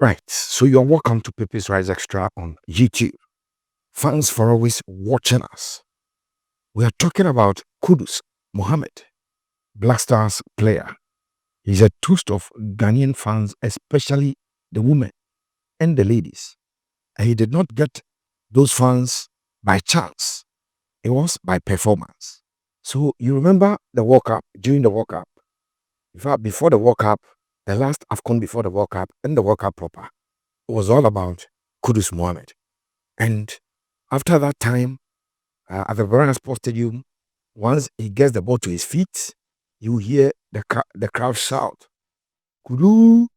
Right, so you're welcome to Pepe Suarez Xtra on YouTube. Thanks for always watching us. We are talking about Kudus Mohammed, Black Stars player. He's a toast of Ghanaian fans, especially the women and the ladies. And he did not get those fans by chance. It was by performance. So you remember the World Cup, during the World Cup. In fact, before the World Cup, the last AFCON before the World Cup and the World Cup proper, it was all about Kudus Mohammed. And after that time, at the Barcelona Sports Stadium, once he gets the ball to his feet, you hear the crowd shout, Kudus.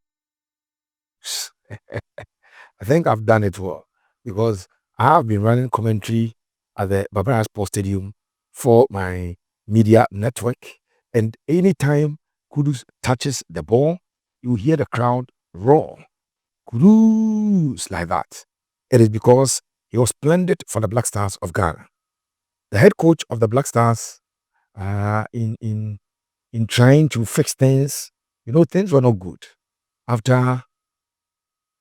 I think I've done it well because I have been running commentary at the Barcelona Sports Stadium for my media network. And anytime Kudus touches the ball, you hear the crowd roar, Kudus, like that. It is because he was splendid for the Black Stars of Ghana. The head coach of the Black Stars, in trying to fix things, things were not good. After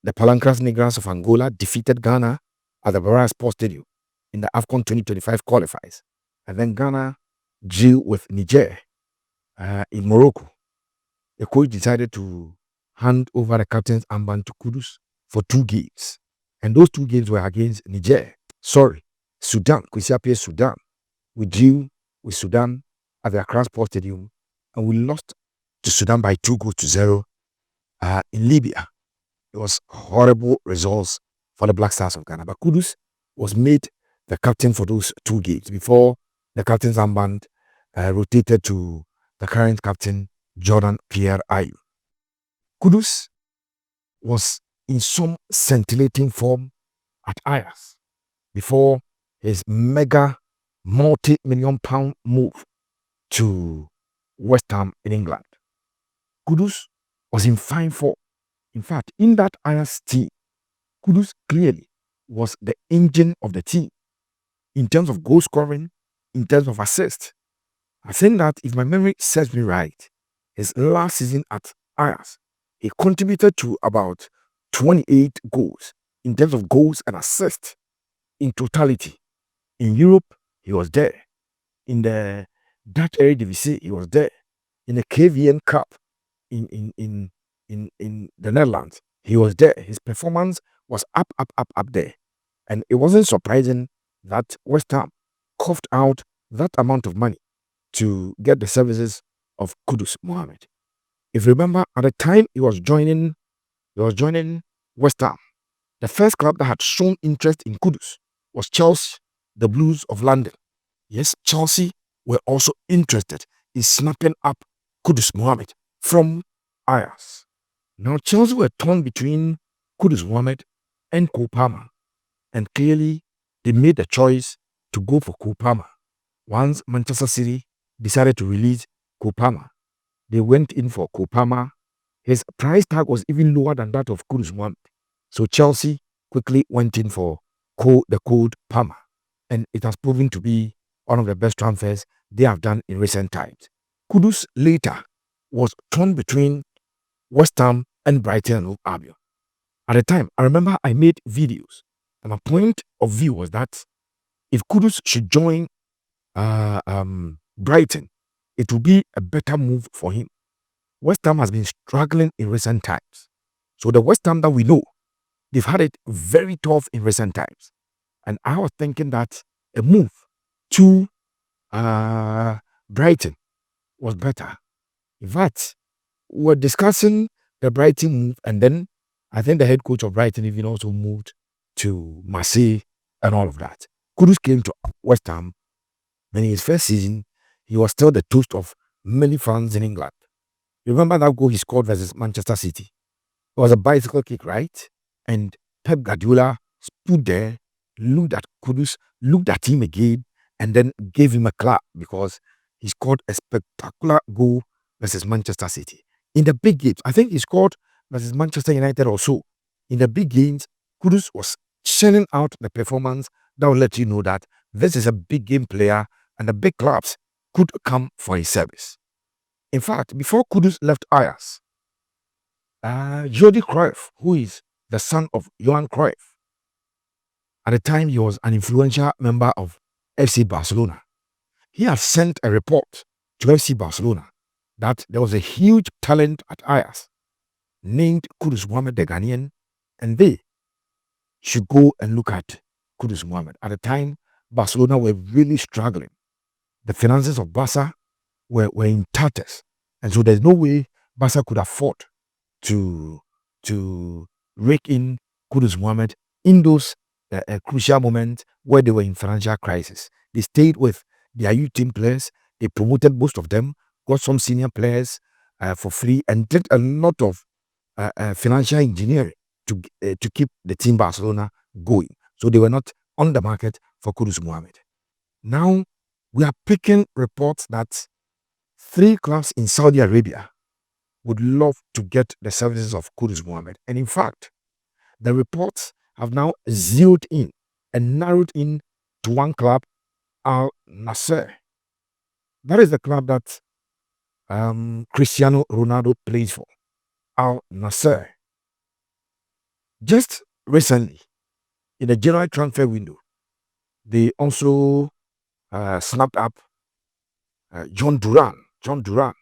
the Palancras Negras of Angola defeated Ghana at the Barcelona Sports Stadium in the AFCON 2025 qualifiers, and then Ghana drew with Niger in Morocco, the coach decided to hand over the captain's armband to Kudus for 2 games. And those 2 games were against Sudan, Kwesi Sudan. We drew with Sudan at the Accra Sports Stadium, and we lost to Sudan by 2-0 in Libya. It was horrible results for the Black Stars of Ghana. But Kudus was made the captain for those 2 games before the captain's armband rotated to the current captain, Jordan Pierre Ayew. Kudus was in some scintillating form at Ajax before his mega multi-million pound move to West Ham in England. Kudus was in fine form. In fact, in that Ajax team, Kudus clearly was the engine of the team in terms of goal scoring, in terms of assists. I think that if my memory serves me right, his last season at Ajax, he contributed to about 28 goals in terms of goals and assists in totality. In Europe, he was there. In the Dutch Eredivisie, he was there. In the KVN Cup in the Netherlands, he was there. His performance was up there. And it wasn't surprising that West Ham coughed out that amount of money to get the services of Kudus Mohammed. If you remember, at the time he was joining West Ham, the first club that had shown interest in Kudus was Chelsea, the Blues of London. Yes, Chelsea were also interested in snapping up Kudus Mohammed from Ajax. Now, Chelsea were torn between Kudus Mohammed and Cole Palmer, and clearly they made the choice to go for Cole Palmer. Once Manchester City decided to release Cole Palmer, they went in for Cole Palmer. His price tag was even lower than that of Kudus Mohammed. So Chelsea quickly went in for the Cole Palmer, and it has proven to be one of the best transfers they have done in recent times. Kudus later was torn between West Ham and Brighton and Hove Albion. At the time, I remember I made videos, and my point of view was that if Kudus should join Brighton, it will be a better move for him. West Ham has been struggling in recent times. So the West Ham that we know, they've had it very tough in recent times. And I was thinking that a move to Brighton was better. In fact, we're discussing the Brighton move, and then I think the head coach of Brighton even also moved to Marseille and all of that. Kudus came to West Ham, and in his first season, he was still the toast of many fans in England. Remember that goal he scored versus Manchester City? It was a bicycle kick, right? And Pep Guardiola stood there, looked at Kudus, looked at him again, and then gave him a clap because he scored a spectacular goal versus Manchester City. In the big games, I think he scored versus Manchester United or so. In the big games, Kudus was churning out the performance that will let you know that this is a big game player and the big clubs could come for his service. In fact, before Kudus left Ajax, Jordi Cruyff, who is the son of Johan Cruyff. At the time, he was an influential member of FC Barcelona. He had sent a report to FC Barcelona that there was a huge talent at Ajax named Kudus Mohammed the Ghanaian, and they should go and look at Kudus Mohammed. At the time, Barcelona were really struggling. The finances of Barca were in tatters, and so there's no way Barca could afford to rake in Kudus Mohammed in those crucial moments where they were in financial crisis. They stayed with their youth team players. They promoted most of them, got some senior players for free, and did a lot of financial engineering to keep the team Barcelona going. So they were not on the market for Kudus Mohammed. Now we are picking reports that 3 clubs in Saudi Arabia would love to get the services of Kudus Mohammed. And in fact, the reports have now zeroed in and narrowed in to one club, Al Nassr. That is the club that Cristiano Ronaldo plays for, Al Nassr. Just recently, in the January transfer window, they also snapped up John Duran. John Duran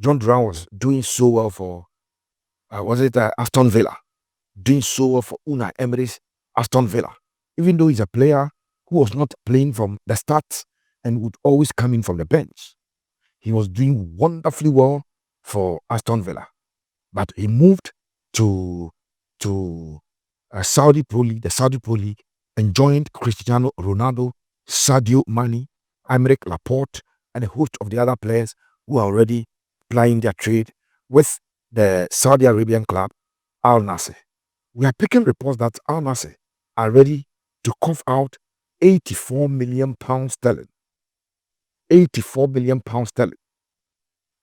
was doing so well for, Aston Villa? Doing so well for Unai Emery's Aston Villa. Even though he's a player who was not playing from the start and would always come in from the bench, he was doing wonderfully well for Aston Villa. But he moved to Saudi Pro League, the Saudi Pro League, and joined Cristiano Ronaldo, Sadio Mane, Aymeric Laporte, and a host of the other players who are already plying their trade with the Saudi Arabian club, Al Nassr. We are picking reports that Al Nassr are ready to cough out £84 million sterling. £84 million sterling.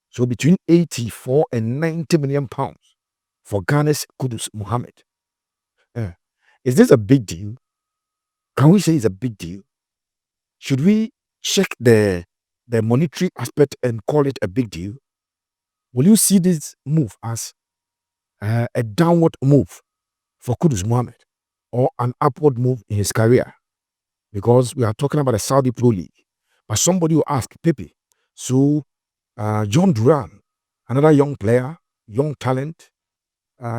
So between 84 and 90 million pounds for Ghana's Kudus Mohammed. Is this a big deal? Can we say it's a big deal? Should we check the monetary aspect and call it a big deal? Will you see this move as a downward move for Kudus Mohammed or an upward move in his career? Because we are talking about the Saudi Pro League. But somebody will ask, Pepe, so John Duran, another young player, young talent,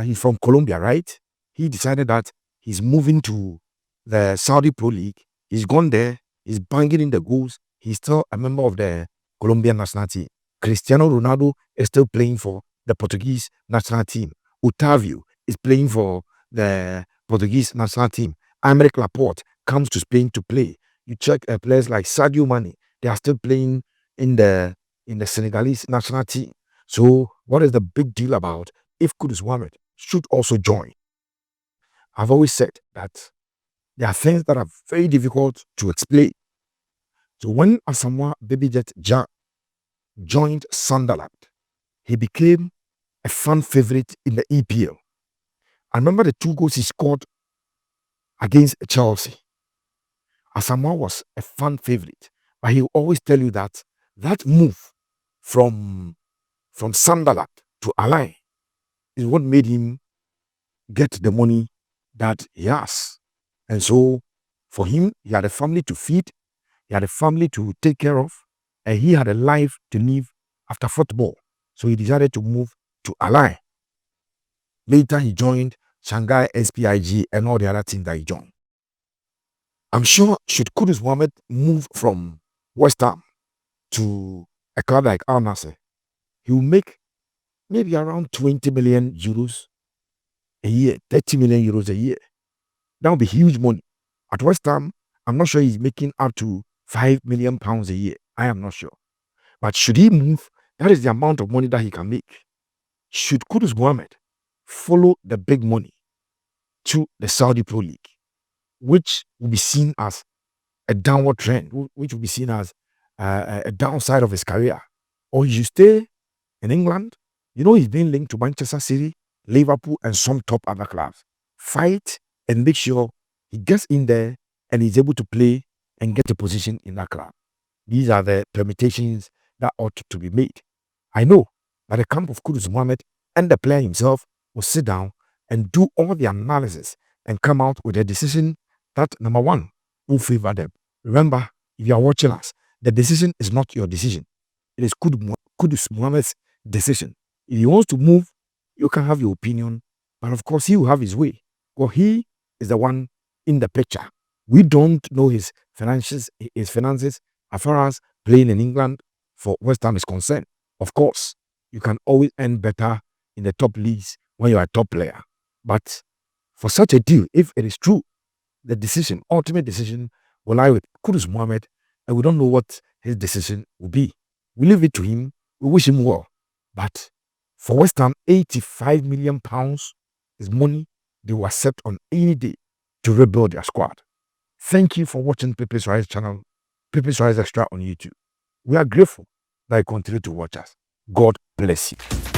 he's from Colombia, right? He decided that he's moving to the Saudi Pro League. He's gone there. He's banging in the goals. He's still a member of the Colombian national team. Cristiano Ronaldo is still playing for the Portuguese national team. Otavio is playing for the Portuguese national team. Aymeric Laporte comes to Spain to play. You check players like Sadio Mane. They are still playing in the Senegalese national team. So what is the big deal about if Kudus Mohammed should also join? I've always said that there are things that are very difficult to explain. So when Asamoah Babyjet Ja joined Sunderland, he became a fan favorite in the EPL. I remember the 2 goals he scored against Chelsea. Asamoah was a fan favorite, but he will always tell you that move from Sunderland to Alai is what made him get the money that he has. And so for him, he had a family to feed, he had a family to take care of, and he had a life to live after football. So he decided to move to Alai. Later, he joined Shanghai SPIG and all the other teams that he joined. I'm sure should Kudus Mohammed move from West Ham to a club like Al Nassr, he will make maybe around 20 million euros a year, 30 million euros a year. That would be huge money. At West Ham, I'm not sure he's making up to 5 million pounds a year. I am not sure. But should he move, that is the amount of money that he can make. Should Kudus Mohammed follow the big money to the Saudi Pro League, which will be seen as a downward trend, which will be seen as a downside of his career, or he should stay in England? You know, he's being linked to Manchester City, Liverpool, and some top other clubs. Fight and make sure he gets in there and he's able to play and get a position in that club. These are the permutations that ought to be made. I know that the camp of Kudus Mohammed and the player himself will sit down and do all the analysis and come out with a decision that, number one, will favor them. Remember, if you are watching us, the decision is not your decision. It is Kudus Mohammed's decision. If he wants to move, you can have your opinion, but of course he will have his way. Well, he is the one in the picture. We don't know his finances as far as playing in England for West Ham is concerned. Of course, you can always earn better in the top leagues when you are a top player. But for such a deal, if it is true, the ultimate decision, will lie with Kudus Mohammed, and we don't know what his decision will be. We leave it to him. We wish him well. But for West Ham, £85 million is money they will accept on any day to rebuild their squad. Thank you for watching Pepe Suarez channel, Pepe Suarez Xtra on YouTube. We are grateful that you continue to watch us. God bless you.